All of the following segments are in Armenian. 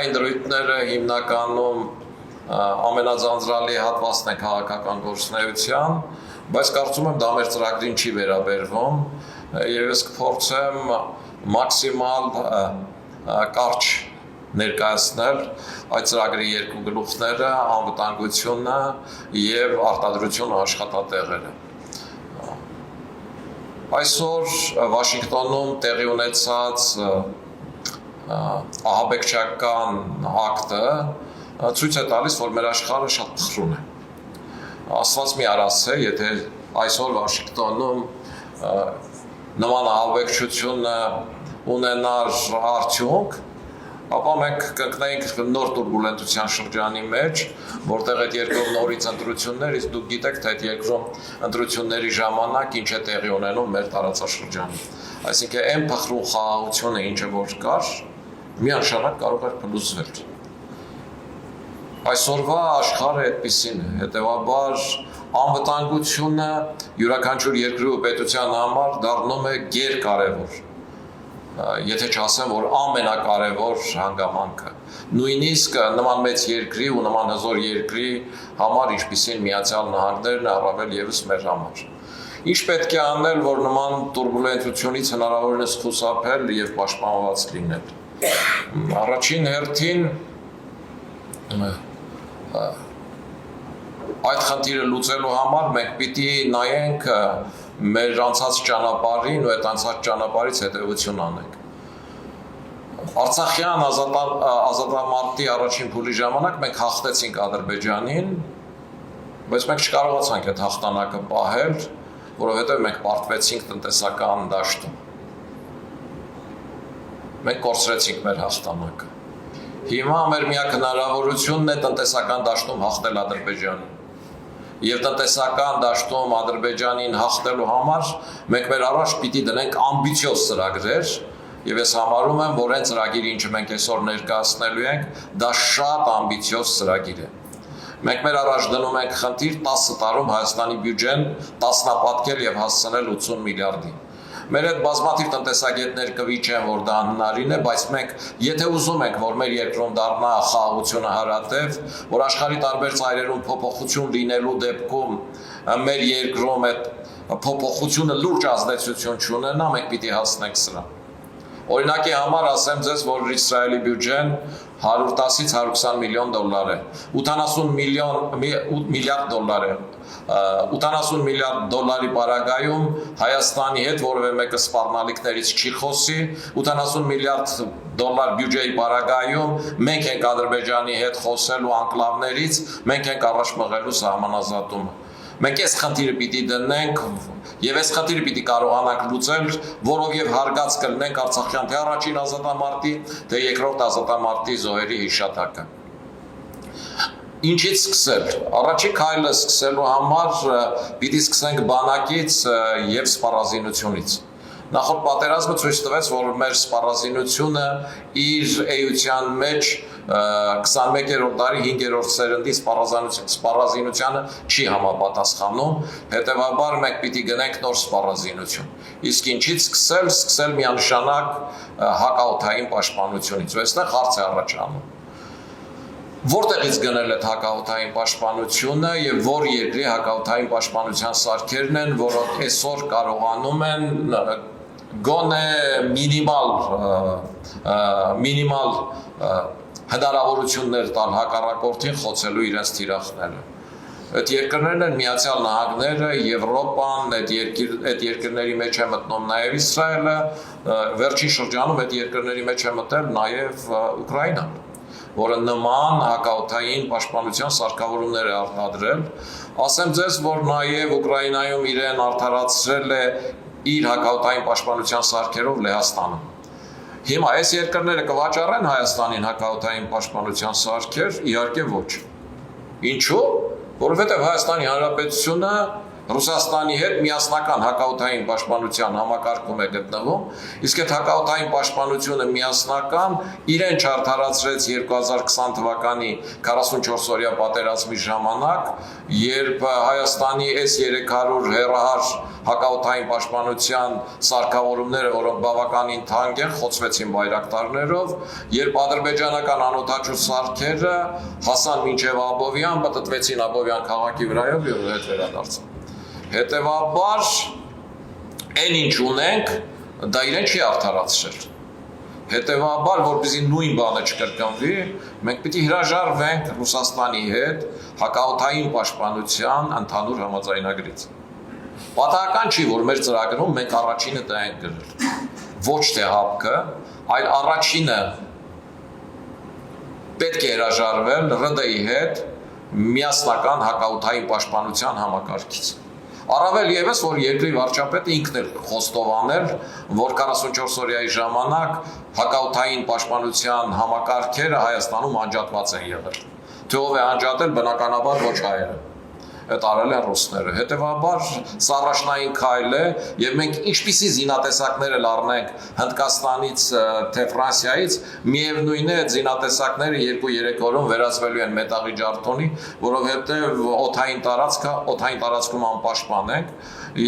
Բանակային դրույթները հիմնականում ամենաձանձրալի հատվածն է քաղաքական գործունեության, բայց կարծում եմ դա մեր ծրագրին չի վերաբերվում, եւ ես կփորձեմ մաքսիմալ կարճ ներկայացնել այդ ծրագրի երկու գլուխները, անվտանգությունը եւ արտադրությունը աշխատատեղերը։ Այսօր Վաշինգտոնում տեղի ունեցած ահաբեկչական ակտը ցույց է տալիս, որ մեր աշխարհը շատ փխրուն է։ Աստված մի արասե, եթե այսօր Վաշինգտոնում նման ահաբեկչություն ունենար արդյունք, ապա մենք կընկնեինք նոր տուրբուլենտության շրջանի մեջ, որտեղ այդ երկրում նորից ընտրություններ, իսկ դուք գիտեք, թե այդ երկրում ընտրությունների ժամանակ ինչ է տեղի ունենում մեր տարածաշրջանում։ Այսինքն այն փխրուն խաղաղությունը, ինչը որ կար, միանշանակ կարող էր փլուզվել։ Այսօրվա աշխարհը այդպիսին է, հետևաբար անվտանգությունը յուրաքանչյուր երկրի ու պետության համար դառնում է գերկարևոր, եթե չասեմ, որ ամենակարևոր հանգամանքը։ Նույնիսկ նման մեծ երկրի ու նման հզոր երկրի համար, ինչպիսին Միացյալ Նահանգներն, առավել ևս մեր համար։ Ինչ պետք է անել, որ նման տուրբուլենտությունից հնարավորինս խուսափել եւ պաշտպանված լինել։ Առաջին հերթին այդ խնդիրը լուծելու համար մենք պիտի նայենք մեր անցած ճանապարհին ու այդ անցած ճանապարհից հետևություն անենք։ Արցախյան ազատամարտի առաջին փուլի ժամանակ մենք հաղթեցինք Ադրբեջանին, բայց մենք չկարողացանք այդ հաղթանակը պահել, որովհետև մենք պարտվեցինք տնտեսական դաշտում։ Մենք կորցրեցինք մեր հաղթանակը։ Հիմա մեր միակ հնարավորությունն է տնտեսական դաշտում հաղթել Ադրբեջանին։ Եվ տնտեսական դաշտում Ադրբեջանին հաղթելու համար մենք մեր առաջ պիտի դնենք ամբիցիոզ ծրագրեր, եւ ես համարում եմ, որ այն ծրագիրը, ինչը մենք այսօր ներկայացնելու ենք, դա շատ ամբիցիոզ ծրագիր է։ Մենք մեր առաջ դնում ենք խնդիր 10 տարում Հայաստանի բյուջեն տասնապատկել եւ հասցնել 80 միլիարդի։ Մեր այդ բազմաթիվ տնտեսագետներ կվիճեն, որ դա անհնարին է, բայց մենք եթե ուզում ենք, որ մեր երկրում դառնա խաղաղությունը հարատև, որ աշխարհի տարբեր ծայրերում փոփոխություն լինելու դեպքում մեր երկրում այդ փոփոխությունը լուրջ ազդեցություն չունենա, մենք պիտի հասնենք սրա։ Օրինակի համար ասեմ ձեզ, որ Իսրայելի բյուջեն 110-ից 120 միլիոն դոլար է, 80 միլիարդ դոլար է, 80 միլիարդ դոլարի պարագայում Հայաստանի հետ որևէ մեկը սպառնալիքներից չի խոսի, 80 միլիարդ դոլար բյուջեի պարագայում մենք ենք Ադրբեջանի հետ խոսելու անկլավներից, մենք ենք առաջ մղելու սահմանազատումը։ Մենք այս խնդիրը պիտի դնենք եւ այս խնդիրը պիտի կարողանանք լուծել, որով եւ հարգած կլինենք Արցախյան թե առաջին ազատամարտի, թե երկրորդ ազատամարտի զոհերի հիշատակը։ Ինչից սկսել։ Առաջին քայլը սկսելու համար պիտի սկսենք բանակից եւ սպառազինությունից։ Նախորդ պատերազմը ցույց տվեց, որ մեր սպառազինությունը իր էության մեջ 21-րդ դարի 5-րդ սերնդի սպառազինությանը չի համապատասխանում, հետևաբար մենք պիտի գնենք նոր սպառազինություն։ Իսկ ինչից սկսել միանշանակ հակաօդային պաշտպանությունից։ Այստեղ հարց է առաջանում։ Որտեղից գնել այդ հակաօդային պաշտպանությունը եւ որ երկրի հակաօդային պաշտպանության սարքերն են, որոնք այսօր կարողանում են գոնե մինիմալ հնարավորություններ տալ հակառակորդին խոցելու իրենց թիրախները։ Այդ երկրներն են Միացյալ Նահանգները, Եվրոպան, այդ երկրների մեջ է մտնում նաև Իսրայելը, վերջին շրջանում այդ երկրների մեջ է մտել նաև Ուկրաինան, որը նման հակաօդային պաշտպանության սարքավորումներ է արտադրել։ Ասեմ ձեզ, որ նաև Ուկրաինայում իրեն արդարացրել է իր հակաօդային պաշտպանության սարքերով Լեհաստանը։ Հիմա այս երկրները կվաճառեն Հայաստանին հակաօդային պաշտպանության սարքեր, իհարկե ոչ։ Ինչու՞։ Որովհետև Հայաստանի Հանրապետությունը Ռուսաստանի հետ միասնական հակաօդային պաշտպանության համակարգում է գտնվում, իսկ այդ հակաօդային պաշտպանությունը միասնական իրեն չարդարացրեց 2020 թվականի 44-օրյա պատերազմի ժամանակ, երբ Հայաստանի S-300 հեռահար հակաօդային պաշտպանության սարքավորումները, որոնք բավականին թանկ են, խոցվեցին բայրակտարներով, երբ ադրբեջանական անօդաչու սարքերը հասան մինչև Աբովյան, պտտվեցին Աբովյան քաղաքի վրայով եւ հետ վերադարձան։ Հետևաբար, այն ինչ ունենք, դա իրեն չի արդարացրել։ Հետևաբար, որպեսզի նույն բանը չկրկնվի, մենք պիտի հրաժարվենք Ռուսաստանի հետ հակաօդային պաշտպանության ընդհանուր համաձայնագրից։ Պատահական չի, որ մեր ծրագրում մենք առաջինը դա ենք գրել։ Ոչ թե ՀԱՊԿ-ը, այլ առաջինը պետք է հրաժարվել ՌԴ-ի հետ միասնական հակաօդային պաշտպանության համակարգից։ Առավել ևս, որ երկրի վարչապետը ինքն էլ խոստովանել, որ 44-օրյայի ժամանակ հակաօդային պաշտպանության համակարգերը Հայաստանում անջատված են եղել։ Թե ով է անջատել, բնականաբար ոչ հայերը։ Այդ արել են ռուսները։ Հետևաբար սա առաջնային քայլ է, եւ մենք ինչպիսի զինատեսակներ էլ առնենք Հնդկաստանից թե Ֆրանսիայից, միևնույն է այդ զինատեսակները 2-3 օրում վերածվելու են մետաղի ջարդոնի, որովհետեւ օդային տարածքում անպաշտպան ենք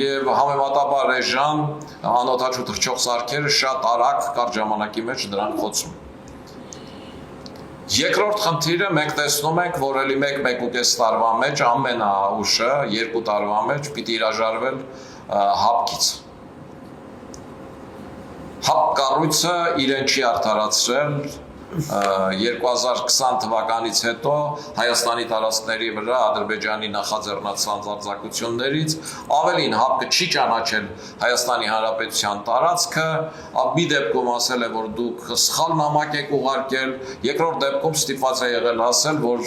եւ համեմատաբար էժան անօդաչու թռչող սարքերը շատ արագ կարճ ժամանակի մեջ դրանք խոցում։ Երկրորդ խնդիրը մենք տեսնում ենք, որ էլի 1-1.5 տարվա մեջ ամենաուշը 2 տարվա մեջ պիտի հրաժարվել ՀԱՊԿ-ից։ ՀԱՊԿ կառույցը իրեն չի արդարացրել 2020 թվականից հետո Հայաստանի տարածքների վրա Ադրբեջանի նախաձեռնած սանձարձակություններից, ավելին ՀԱՊԿ-ը չի ճանաչել Հայաստանի Հանրապետության տարածքը, մի դեպքում ասել է, որ դուք սխալ նամակ եք ուղարկել, երկրորդ դեպքում ստիպված է եղել ասել, որ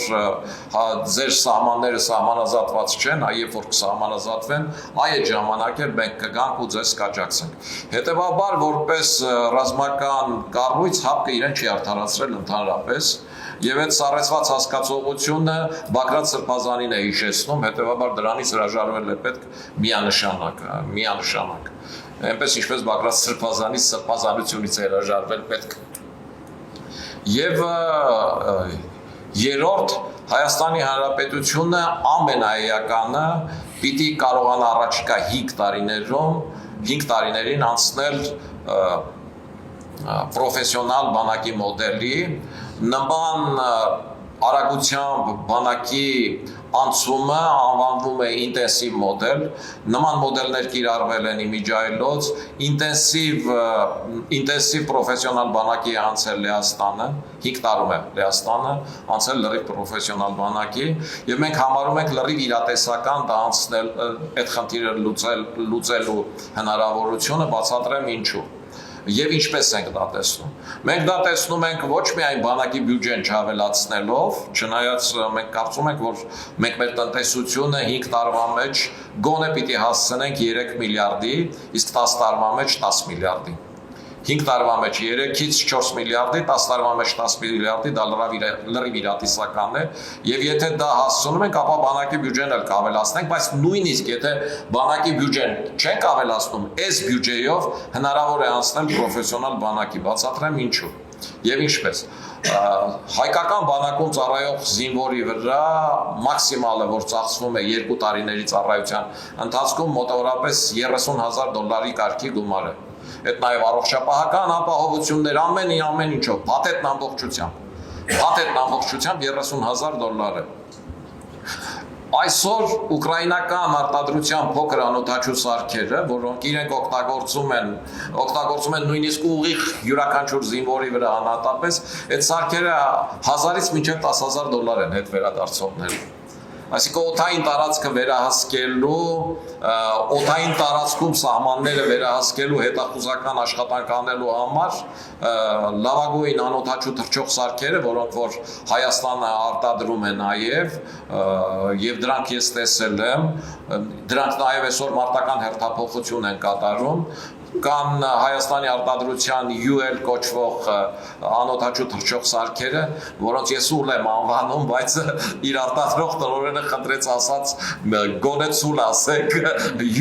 ձեր սահմանները սահմանազատված չեն, երբ որ կսահմանազատվեն, այդ ժամանակ էլ մենք կգանք ու ձեզ կաջակցենք։ Հետևաբար, որպես ռազմական կառույց ՀԱՊԿ-ը իրեն չի արդարացրել ընդհանրապես եւ այդ սառեցված հասկացողությունը Բագրատ Սրբազանին է հիշեցնում, հետեւաբար դրանից հրաժարվել է պետք միանշանակ։ Այնպես ինչպես Բագրատ Սրբազանի սրբազանությունից է հրաժարվել պետք։ Եվ երրորդ Հայաստանի Հանրապետությունը ամենաէականը պիտի կարողանա առաջիկա 5 տարիներին անցնել պրոֆեսիոնալ բանակի մոդելի, նման արագությամբ բանակի անցումը անվանվում է ինտենսիվ մոդել, նման մոդելներ կիրառվել են իմիջայլոց, ինտենսիվ պրոֆեսիոնալ բանակի անցել Լեհաստանը, 5 տարում է Լեհաստանը, անցել լրիվ պրոֆեսիոնալ բանակի, եւ մենք համարում ենք լրիվ իրատեսական դա անցնել, այդ խնդիրը լուծելու հնարավորությունը, բացատրեմ ինչու։ Եվ ինչպես ենք դա տեսնում։ Մենք դա տեսնում ենք ոչ միայն բանակի բյուջեն չավելացնելով, չնայած մենք կարծում ենք, որ մենք մեր տնտեսությունը 5 տարվա մեջ գոնե պիտի հասցնենք 3 միլիարդի, իսկ 10 տարվա մեջ 10 միլիարդի։ 5 տարվա մեջ 3-ից 4 միլիարդի, 10 տարվա մեջ 10 միլիարդի, դա լրիվ իրատեսական է, եւ եթե դա հասցնում ենք, ապա բանակի բյուջեն էլ կավելացնենք, բայց նույնիսկ եթե բանակի բյուջեն չենք ավելացնում, այս բյուջեով հնարավոր է անցնել պրոֆեսիոնալ բանակի, բացատրեմ ինչու։ Եվ ինչպես հայկական բանակում ծառայող զինվորի վրա մաքսիմալը, որ ծախսվում է 2 տարիների ծառայության ընթացքում, մոտավորապես $30,000 կարգի գումար է։ Այդ նաև առողջապահական ապահովություններ, ամեն ինչով, փաթեթն ամբողջությամբ $30,000 է։ Այսօր ուկրաինական արտադրության փոքր անօդաչու սարքերը, որոնք իրենք օգտագործում են նույնիսկ ուղիղ յուրաքանչյուր զինվորի վրա անհատապես, այդ սարքերը $1,000-ից մինչև $10,000 են հետ վերադարձողները։ Այսինքն օդային տարածքը վերահսկելու, օդային տարածքում սահմանները վերահսկելու հետախուզական աշխատանք անելու համար լավագույն անօդաչու թռչող սարքերը, որոնք որ Հայաստանը արտադրում է եւ դրանք ես տեսել եմ, դրանք նաեւ այսօր մարտական հերթափոխություն են կատարում, կան Հայաստանի արտադրության UL կոչվող անօդաչու թռչող սարքերը, որոնց ես ուլ եմ անվանում, բայց իր արտադրող տնօրենը խնդրեց ասած գոնե ցուլ ասեք,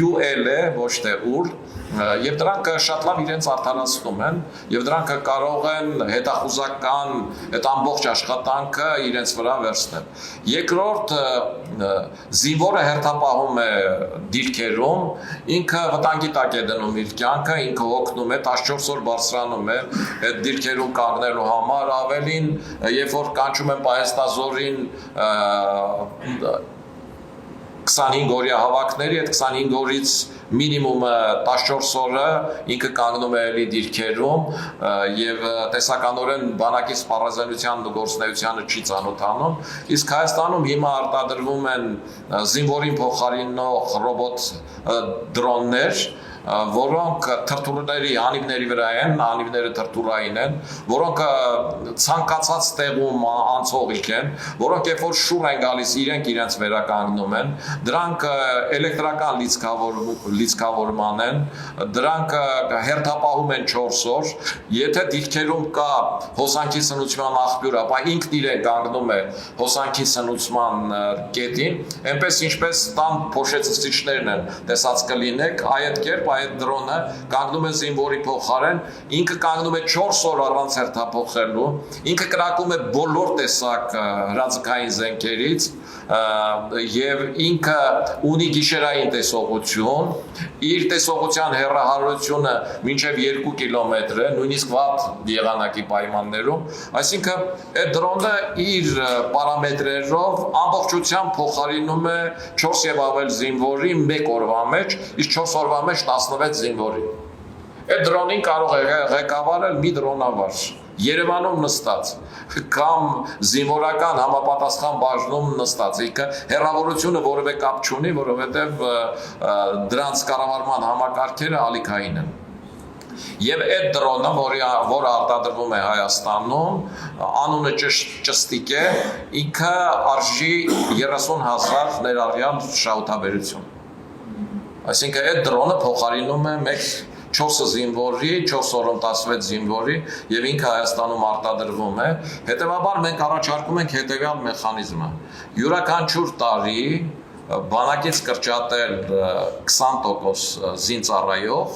UL է, ոչ թե ուլ, եւ դրանք շատ լավ իրենց արդարացնում են եւ դրանք կարող են հետախուզական այդ ամբողջ աշխատանքը իրենց վրա վերցնել։ Երկրորդ զինվորը հերթապահում է դիրքերում, ինքը վտանգի տակ է դնում իր կյանքը, ինքը հոգնում է 14 օր բարձրանում է այդ դիրքերում կանգնելու համար, ավելին երբ որ կանչում են պահեստազորին 25 օրյա հավաքների, այդ 25 օրից մինիմումը 14 օրը ինքը կանգնում է էլի դիրքերում եւ տեսականորեն բանակի սպառազինության գործունեությանը չի ծանոթանում, իսկ Հայաստանում հիմա արտադրվում են զինվորին փոխարինող ռոբոտ դրոններ, որոնք թրթուրների անիվների վրա են, անիվները թրթուրային են, որոնք ցանկացած տեղում անցողիկ են, որոնք երբ որ շուռ են գալիս, իրենք իրենց վերականգնում են, դրանք էլեկտրական լիցքավորման են, դրանք հերթապահում են 4 օր, եթե դիրքերում կա հոսանքի սնուցման աղբյուր, ապա ինքն իրեն կանգնում է հոսանքի սնուցման կետին, այնպես ինչպես տան փոշեցուցիչներն են, տեսած կլինեք, այդ կերպ այդ դրոնը կանգնում է զինվորի փոխարեն, ինքը կանգնում է 4 օր առանց հերթափոխելու, ինքը կրակում է բոլոր տեսակ հրաձգային զենքերից եւ ինքը ունի գիշերային տեսողություն, իր տեսողության հեռահարությունը մինչեւ 2 կիլոմետր է, նույնիսկ վատ եղանակի պայմաններում, այսինքն այդ դրոնը իր պարամետրերով ամբողջությամբ փոխարինում է 4 եւ ավել զինվորի 1 օրվա մեջ, իսկ 4 օրվա մեջ 16 զինվորի։ Այդ դրոնին կարող է ղեկավարել մի դրոնավար Երևանում նստած կամ զինվորական համապատասխան բաժնում նստած, ինքը հեռավորությունը որևէ կապ չունի, որովհետև դրանց կառավարման համակարգերը ալիքային են։ Եվ այդ դրոնը, որը արտադրվում է Հայաստանում, անունը ճստիկ է, ինքը արժի 30,000 ներառյալ շահութաբերություն։ Այսինքն այդ դրոնը փոխարինում է 4 զինվորի, 4 օրում 16 զինվորի եւ ինքը Հայաստանում արտադրվում է, հետեւաբար մենք առաջարկում ենք հետեւյալ մեխանիզմը։ Յուրաքանչյուր տարի բանակից կրճատել 20% զինծառայող,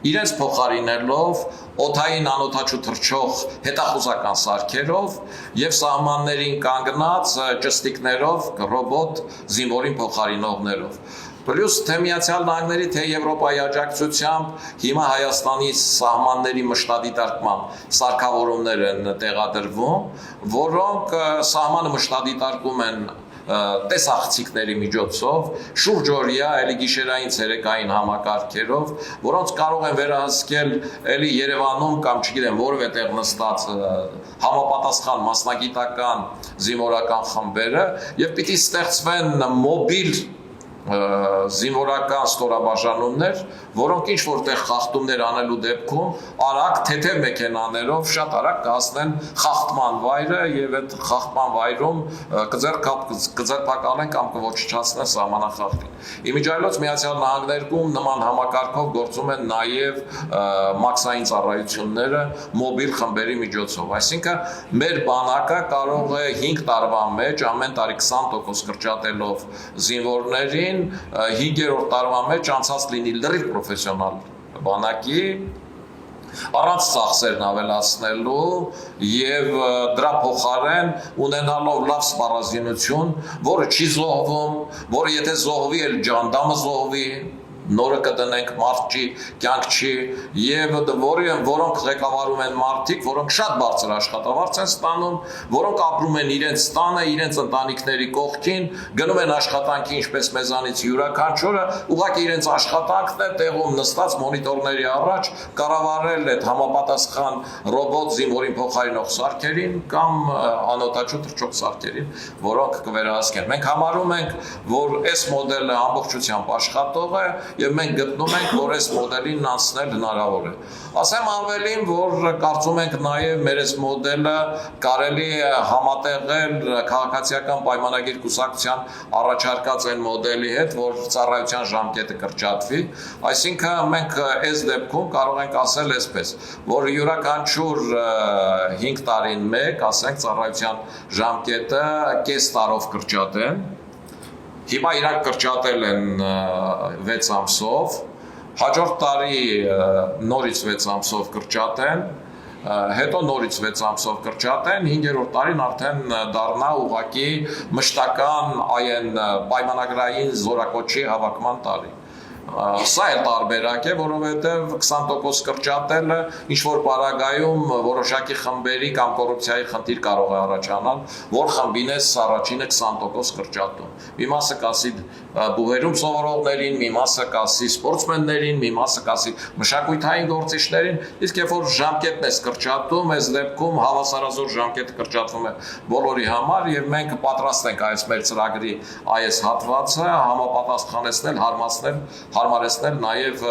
իրենց փոխարինելով օդային անօդաչու թռչող հետախուզական սարքերով եւ սահմաններին կանգնած ճստիկներով, ռոբոտ զինվորին փոխարինողներով։ Պլյուս թե Միացյալ Նահանգների, թե Եվրոպայի աջակցությամբ հիմա Հայաստանի սահմանների մշտադիտարկման սարքավորումներ են տեղադրվում, որոնք սահմանը մշտադիտարկում են տեսախցիկների միջոցով, շուրջօրյա, էլի գիշերային ցերեկային համակարգերով, որոնց կարող են վերահսկել էլի Երևանում կամ չգիտեմ որևէ տեղ նստած համապատասխան մասնագիտական զինվորական խմբերը եւ պիտի ստեղծվեն մոբիլ զինվորական ստորաբաժանումներ, որոնք ինչ որտեղ խախտումներ անելու դեպքում արագ թեթև մեքենաներով շատ արագ կհասնեն խախտման վայրը եւ այդ խախտման վայրում կձերբակալեն կամ կոչնչացնեն սահմանախախտին։ Իմիջիայլոց Միացյալ Նահանգներում նման համակարգով գործում են նաեւ մաքսային ծառայությունները մոբիլ խմբերի միջոցով, այսինքն մեր բանակը կարող է 5 տարվա մեջ ամեն տարի 20% կրճատելով զինվորներին 5-րդ տարվա մեջ անցած լինի լրիվ պրոֆեսիոնալ բանակի առանց ծախսերն ավելացնելու եւ դրա փոխարեն ունենալով լավ սպառազինություն, որը չի զոհվում, որը եթե զոհվի, էլ ջանդամը զոհվի, նորը կդնենք մարդի կյանք չի եւ որոնք ղեկավարում են մարդիկ, որոնք շատ բարձր աշխատավարձ են ստանում, որոնք ապրում են իրենց տանը, իրենց ընտանիքների կողքին, գնում են աշխատանքի ինչպես մեզանից յուրաքանչյուրը, ուղղակի իրենց աշխատանքն է տեղում նստած մոնիտորների առաջ կառավարել այդ համապատասխան ռոբոտ զինվորին փոխարինող սարքերին կամ անօդաչու թռչող սարքերին, որոնք կվերահսկեն։ Մենք համարում ենք, որ այս մոդելը ամբողջությամբ աշխատող է եւ մենք գտնում ենք, որ այս մոդելին անցնել հնարավոր է։ Ասեմ ավելին, որ կարծում ենք նաեւ մեր այս մոդելը կարելի է համատեղել քաղաքացիական պայմանագիր կուսակցության առաջարկած այն մոդելի հետ, որ ծառայության ժամկետը կրճատվի, այսինքն մենք այս դեպքում կարող ենք ասել այսպես, որ յուրաքանչյուր 5 տարին մեկ, ասենք ծառայության ժամկետը կես տարով կրճատեն, հիմա իրանք կրճատել են 6 ամսով, հաջորդ տարի նորից 6 ամսով կրճատեն, հետո նորից 6 ամսով կրճատեն, 5-րդ տարին արդեն դառնա ուղղակի մշտական այն պայմանագրային զորակոչի հավաքման տարի։ Սա էլ տարբերակ է, որովհետև 20% կրճատելը ինչ-որ պարագայում որոշակի խմբերի կամ կոռուպցիայի խնդիր կարող է առաջանալ, որ խմբին է առաջինը 20% կրճատում։ Մի մասը կասի բուհերում սովորողներին, մի մասը կասի սպորտսմեններին, մի մասը կասի մշակութային գործիչներին, իսկ երբ որ ժամկետն է կրճատում, այս դեպքում հավասարազոր ժամկետը կրճատվում է բոլորի համար եւ մենք պատրաստ ենք այս մեր ծրագրի այս հատվածը համապատասխանեցնել, հարմարեցնել նաև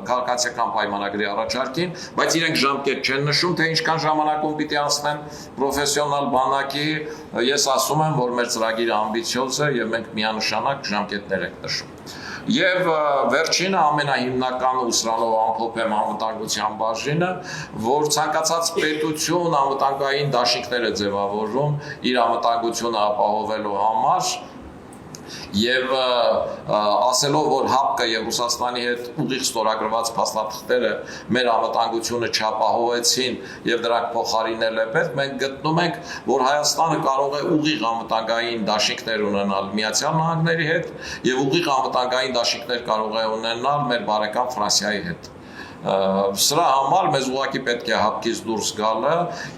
քաղաքացիական պայմանագրի առաջարկին, բայց իրենք ժամկետ չեն նշում, թե ինչքան ժամանակում պիտի անցնեն պրոֆեսիոնալ բանակի, ես ասում եմ, որ մեր ծրագիրը ամբիցիոզ է եւ մենք միանշանակ ժամկետներ ենք նշում։ Եվ վերջինը ամենահիմնական ու սրանով ամփոփեմ անվտանգության բաժինը, որ ցանկացած պետություն անվտանգային դաշինքներ է ձևավորում իր անվտանգությունը ապահովելու համար եւ ասելով, որ ՀԱՊԿ-ը եւ Ռուսաստանի հետ ուղիղ ստորագրված փաստաթղթերը մեր անվտանգությունը չապահովեցին եւ դրանք փոխարինել է պետք, մենք գտնում ենք, որ Հայաստանը կարող է ուղիղ անվտանգային դաշինքներ ունենալ Միացյալ Նահանգների հետ եւ ուղիղ անվտանգային դաշինքներ կարող է ունենալ մեր բարեկամ Ֆրանսիայի հետ։ Սրա համար մեզ ուղղակի պետք է ՀԱՊԿ-ից դուրս գալը,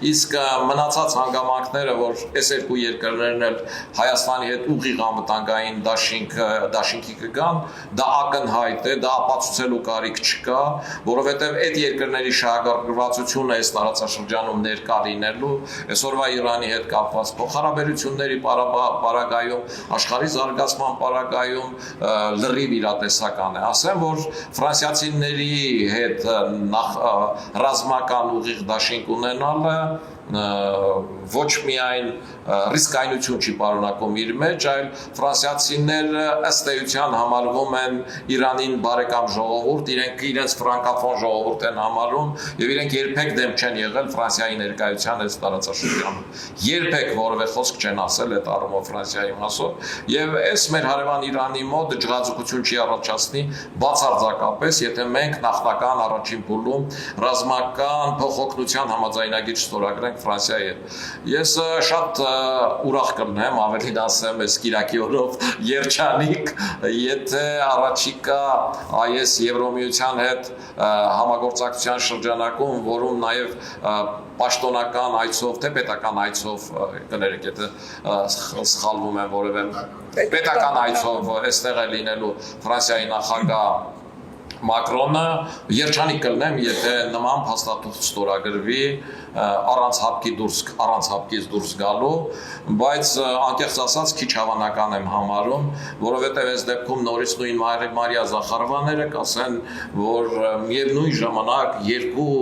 իսկ մնացած հանգամանքները, որ այս երկու երկրներն էլ Հայաստանի հետ ուղիղ անվտանգային դաշինքի կգան, դա ակնհայտ է, դա ապացուցելու կարիք չկա, որովհետև այդ երկրների շահագրգռվածությունը այս տարածաշրջանում ներկա լինելու, այսօրվա Իրանի հետ կապված փոխհարաբերությունների պարագայում, աշխարհի զարգացման պարագայում լրիվ իրատեսական է։ Ասեմ, որ ֆրանսիացիների հետ ռազմական ուղիղ դաշինք ունենալը ոչ միայն ռիսկայնություն չի պարունակում իր մեջ, այլ ֆրանսիացիները ըստ էության համարվում են Իրանին բարեկամ ժողովուրդ, իրենք իրենց ֆրանկաֆոն ժողովուրդ են համարում եւ իրենք երբեք դեմ չեն եղել Ֆրանսիայի ներկայության այս տարածաշրջանում։ Երբեք որևէ խոսք չեն ասել այդ առումով Ֆրանսիայի մասով եւ այս մեր հարևան Իրանի մոտ ջղաձգություն չի առաջացնի բացարձակապես, եթե մենք նախնական առաջին փուլում ռազմական փոխօգնության համաձայնագիր ստորագրենք Ֆրանսիայի հետ։ Ես շատ ուրախ կլինեմ, ավելին ասեմ, այս կիրակի օրով երջանիկ, եթե առաջիկա այս Եվրոմիության հետ համագործակցության շրջանակում, որում նաև պաշտոնական այցով, թե պետական այցով, կներեք, եթե սխալվում եմ որևէ պետական այցով այստեղ է լինելու Ֆրանսիայի նախագահ Մակրոնը, երջանիկ կլինեմ, եթե նման փաստաթուղթ ստորագրվի առանց ՀԱՊԿ-ից դուրս գալու, բայց անկեղծ ասած քիչ հավանական եմ համարում, որովհետև այս դեպքում նորից նույն Մարիա Զախարովաները կասեն, որ միևնույն ժամանակ երկու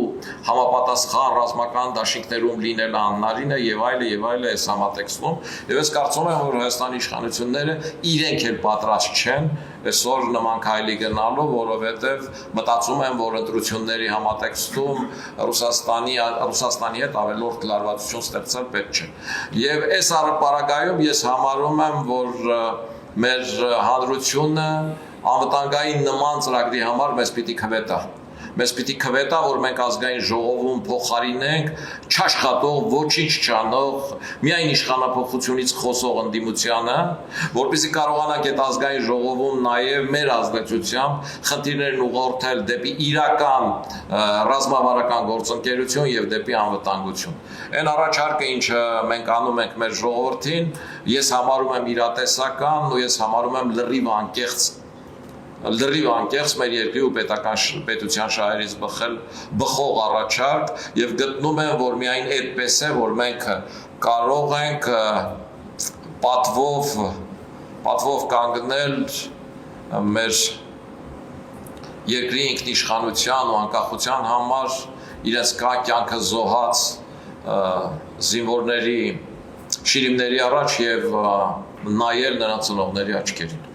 համապատասխան ռազմական դաշինքներում լինելը անհնարին է եւ այլը այս համատեքստում, եւ ես կարծում եմ, որ Հայաստանի իշխանությունները իրենք էլ պատրաստ չեն այսօր նման քայլի գնալու, որովհետև մտածում եմ, որ ընտրությունների համատեքստում Ռուսաստանի հետ ավելորդ լարվածություն ստեղծել պետք չէ։ Եվ այս պարագայում ես համարում եմ, որ մեր հանրությունը անվտանգային նման ծրագրի համար մեզ պիտի քվետա։ Մեզ պիտի քվետա, որ մենք ազգային ժողովում փոխարինենք չաշխատող, ոչինչ չանող, միայն իշխանափոխությունից խոսող ընդդիմությանը, որպեսզի կարողանանք այդ ազգային ժողովում նաև մեր ազդեցությամբ խնդիրներն ուղղորդել դեպի իրական ռազմավարական գործընկերություն եւ դեպի անվտանգություն։ Այն առաջարկը, ինչը մենք անում ենք մեր ժողովրդին, ես համարում եմ իրատեսական ու ես համարում եմ լրիվ անկեղծ մեր երկրի ու պետության շահերից բխող առաջարկ եւ գտնում եմ, որ միայն այդպես է, որ մենք կարող ենք պատվով կանգնել մեր երկրի ինքնիշխանության ու անկախության համար իրենց կյանքը զոհած զինվորների շիրիմների առաջ եւ նայել նրանց ծնողների աչքերին։